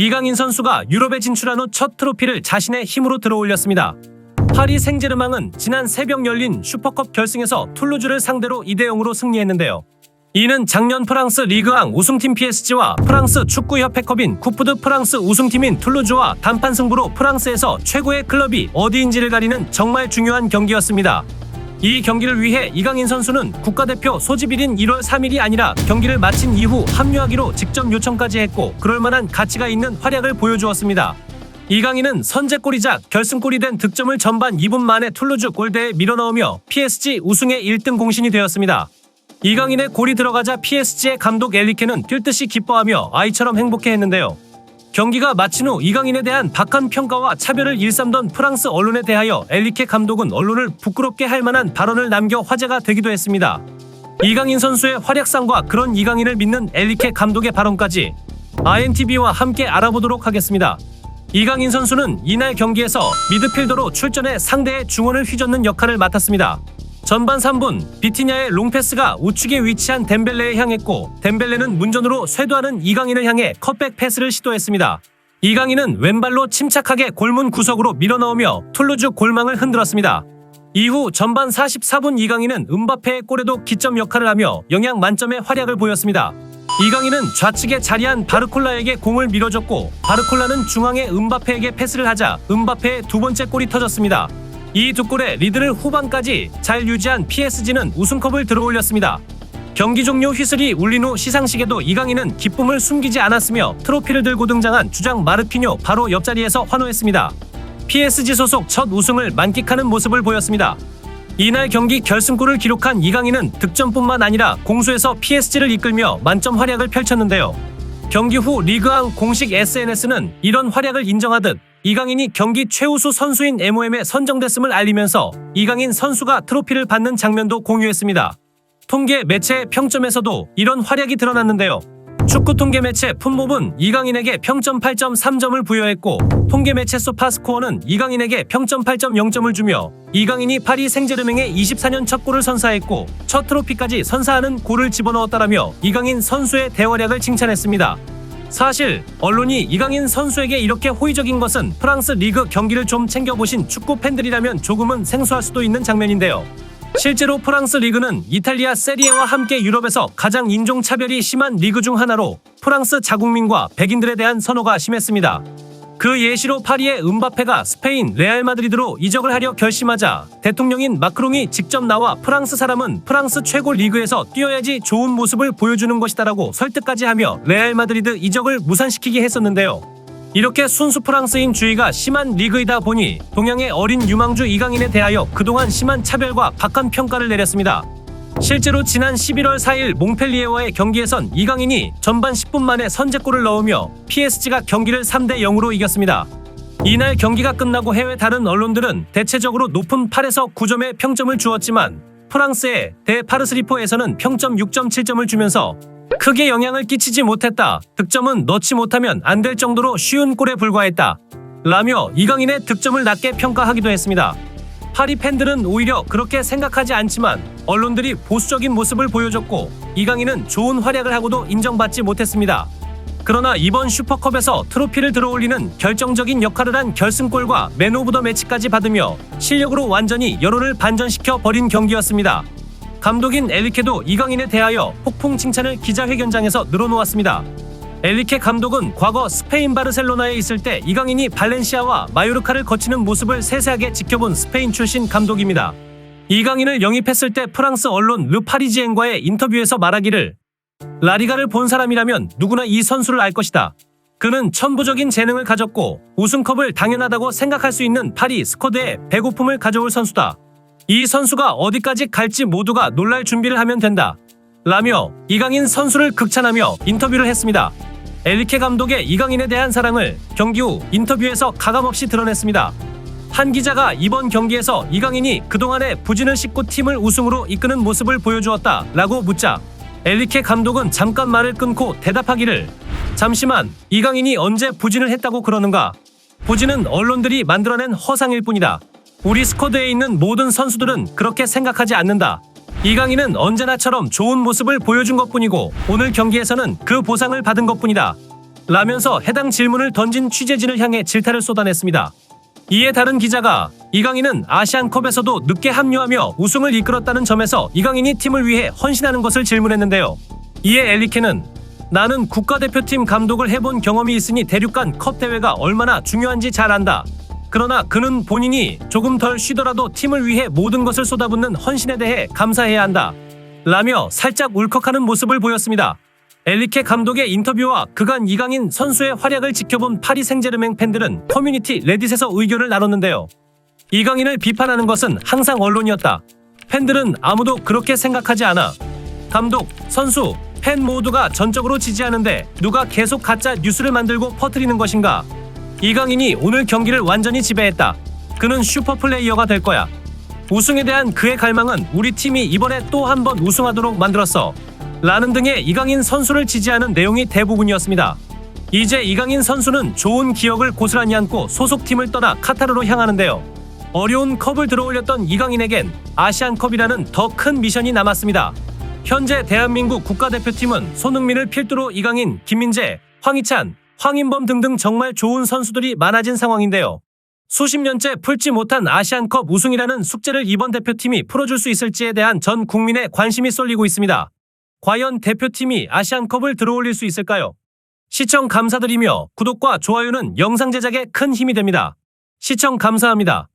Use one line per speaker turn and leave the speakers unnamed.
이강인 선수가 유럽에 진출한 후 첫 트로피를 자신의 힘으로 들어올렸습니다. 파리 생제르맹은 지난 새벽 열린 슈퍼컵 결승에서 툴루즈를 상대로 2대0으로 승리했는데요. 이는 작년 프랑스 리그앙 우승팀 PSG와 프랑스 축구협회컵인 쿠프 드 프랑스 우승팀인 툴루즈와 단판 승부로 프랑스에서 최고의 클럽이 어디인지를 가리는 정말 중요한 경기였습니다. 이 경기를 위해 이강인 선수는 국가대표 소집일인 1월 3일이 아니라 경기를 마친 이후 합류하기로 직접 요청까지 했고 그럴만한 가치가 있는 활약을 보여주었습니다. 이강인은 선제골이자 결승골이 된 득점을 전반 2분 만에 툴루즈 골대에 밀어넣으며 PSG 우승의 1등 공신이 되었습니다. 이강인의 골이 들어가자 PSG의 감독 엘리케는 뛸 듯이 기뻐하며 아이처럼 행복해했는데요. 경기가 마친 후 이강인에 대한 박한 평가와 차별을 일삼던 프랑스 언론에 대하여 엘리케 감독은 언론을 부끄럽게 할 만한 발언을 남겨 화제가 되기도 했습니다. 이강인 선수의 활약상과 그런 이강인을 믿는 엘리케 감독의 발언까지 INTV와 함께 알아보도록 하겠습니다. 이강인 선수는 이날 경기에서 미드필더로 출전해 상대의 중원을 휘젓는 역할을 맡았습니다. 전반 3분 비티냐의 롱패스가 우측에 위치한 덴벨레에 향했고 덴벨레는 문전으로 쇄도하는 이강인을 향해 컷백 패스를 시도했습니다. 이강인은 왼발로 침착하게 골문 구석으로 밀어넣으며 툴루즈 골망을 흔들었습니다. 이후 전반 44분 이강인은 음바페의 골에도 기점 역할을 하며 영양 만점의 활약을 보였습니다. 이강인은 좌측에 자리한 바르콜라에게 공을 밀어줬고 바르콜라는 중앙에 음바페에게 패스를 하자 음바페의 두 번째 골이 터졌습니다. 이 두 골의 리드를 후반까지 잘 유지한 PSG는 우승컵을 들어올렸습니다. 경기 종료 휘슬이 울린 후 시상식에도 이강인은 기쁨을 숨기지 않았으며 트로피를 들고 등장한 주장 마르키뇨 바로 옆자리에서 환호했습니다. PSG 소속 첫 우승을 만끽하는 모습을 보였습니다. 이날 경기 결승골을 기록한 이강인은 득점뿐만 아니라 공수에서 PSG를 이끌며 만점 활약을 펼쳤는데요. 경기 후 리그앙 공식 SNS는 이런 활약을 인정하듯 이강인이 경기 최우수 선수인 MOM에 선정됐음을 알리면서 이강인 선수가 트로피를 받는 장면도 공유했습니다. 통계 매체의 평점에서도 이런 활약이 드러났는데요. 축구 통계 매체 풋몹은 이강인에게 평점 8.3점을 부여했고 통계 매체 소파스코어는 이강인에게 평점 8.0점을 주며 이강인이 파리 생제르맹에 24년 첫 골을 선사했고 첫 트로피까지 선사하는 골을 집어넣었다라며 이강인 선수의 대활약을 칭찬했습니다. 사실 언론이 이강인 선수에게 이렇게 호의적인 것은 프랑스 리그 경기를 좀 챙겨보신 축구 팬들이라면 조금은 생소할 수도 있는 장면인데요. 실제로 프랑스 리그는 이탈리아 세리에와 함께 유럽에서 가장 인종차별이 심한 리그 중 하나로 프랑스 자국민과 백인들에 대한 선호가 심했습니다. 그 예시로 파리의 음바페가 스페인 레알 마드리드로 이적을 하려 결심하자 대통령인 마크롱이 직접 나와 프랑스 사람은 프랑스 최고 리그에서 뛰어야지 좋은 모습을 보여주는 것이다라고 설득까지 하며 레알 마드리드 이적을 무산시키게 했었는데요. 이렇게 순수 프랑스인 주의가 심한 리그이다 보니 동양의 어린 유망주 이강인에 대하여 그동안 심한 차별과 박한 평가를 내렸습니다. 실제로 지난 11월 4일 몽펠리에와의 경기에선 이강인이 전반 10분 만에 선제골을 넣으며 PSG가 경기를 3대0으로 이겼습니다. 이날 경기가 끝나고 해외 다른 언론들은 대체적으로 높은 8에서 9점의 평점을 주었지만 프랑스의 대 파르스리포에서는 평점 6.7점을 주면서 크게 영향을 끼치지 못했다. 득점은 넣지 못하면 안 될 정도로 쉬운 골에 불과했다. 라며 이강인의 득점을 낮게 평가하기도 했습니다. 파리 팬들은 오히려 그렇게 생각하지 않지만 언론들이 보수적인 모습을 보여줬고 이강인은 좋은 활약을 하고도 인정받지 못했습니다. 그러나 이번 슈퍼컵에서 트로피를 들어올리는 결정적인 역할을 한 결승골과 맨 오브 더 매치까지 받으며 실력으로 완전히 여론을 반전시켜 버린 경기였습니다. 감독인 엘리케도 이강인에 대하여 폭풍 칭찬을 기자회견장에서 늘어놓았습니다. 엘리케 감독은 과거 스페인 바르셀로나에 있을 때 이강인이 발렌시아와 마요르카를 거치는 모습을 세세하게 지켜본 스페인 출신 감독입니다. 이강인을 영입했을 때 프랑스 언론 르 파리지엔과의 인터뷰에서 말하기를 라리가를 본 사람이라면 누구나 이 선수를 알 것이다. 그는 천부적인 재능을 가졌고 우승컵을 당연하다고 생각할 수 있는 파리 스쿼드에 배고픔을 가져올 선수다. 이 선수가 어디까지 갈지 모두가 놀랄 준비를 하면 된다. 라며 이강인 선수를 극찬하며 인터뷰를 했습니다. 엘리케 감독의 이강인에 대한 사랑을 경기 후 인터뷰에서 가감없이 드러냈습니다. 한 기자가 이번 경기에서 이강인이 그동안의 부진을 씻고 팀을 우승으로 이끄는 모습을 보여주었다 라고 묻자 엘리케 감독은 잠깐 말을 끊고 대답하기를 잠시만, 이강인이 언제 부진을 했다고 그러는가? 부진은 언론들이 만들어낸 허상일 뿐이다. 우리 스쿼드에 있는 모든 선수들은 그렇게 생각하지 않는다. 이강인은 언제나처럼 좋은 모습을 보여준 것뿐이고 오늘 경기에서는 그 보상을 받은 것뿐이다. 라면서 해당 질문을 던진 취재진을 향해 질타를 쏟아냈습니다. 이에 다른 기자가 이강인은 아시안컵에서도 늦게 합류하며 우승을 이끌었다는 점에서 이강인이 팀을 위해 헌신하는 것을 질문했는데요. 이에 엘리케는 나는 국가대표팀 감독을 해본 경험이 있으니 대륙간 컵 대회가 얼마나 중요한지 잘 안다. 그러나 그는 본인이 조금 덜 쉬더라도 팀을 위해 모든 것을 쏟아붓는 헌신에 대해 감사해야 한다. 라며 살짝 울컥하는 모습을 보였습니다. 엘리케 감독의 인터뷰와 그간 이강인 선수의 활약을 지켜본 파리 생제르맹 팬들은 커뮤니티 레딧에서 의견을 나눴는데요. 이강인을 비판하는 것은 항상 언론이었다. 팬들은 아무도 그렇게 생각하지 않아. 감독, 선수, 팬 모두가 전적으로 지지하는데 누가 계속 가짜 뉴스를 만들고 퍼뜨리는 것인가? 이강인이 오늘 경기를 완전히 지배했다. 그는 슈퍼플레이어가 될 거야. 우승에 대한 그의 갈망은 우리 팀이 이번에 또 한 번 우승하도록 만들었어. 라는 등의 이강인 선수를 지지하는 내용이 대부분이었습니다. 이제 이강인 선수는 좋은 기억을 고스란히 안고 소속팀을 떠나 카타르로 향하는데요. 어려운 컵을 들어올렸던 이강인에겐 아시안컵이라는 더 큰 미션이 남았습니다. 현재 대한민국 국가대표팀은 손흥민을 필두로 이강인, 김민재, 황희찬, 황인범 등등 정말 좋은 선수들이 많아진 상황인데요. 수십 년째 풀지 못한 아시안컵 우승이라는 숙제를 이번 대표팀이 풀어줄 수 있을지에 대한 전 국민의 관심이 쏠리고 있습니다. 과연 대표팀이 아시안컵을 들어올릴 수 있을까요? 시청 감사드리며 구독과 좋아요는 영상 제작에 큰 힘이 됩니다. 시청 감사합니다.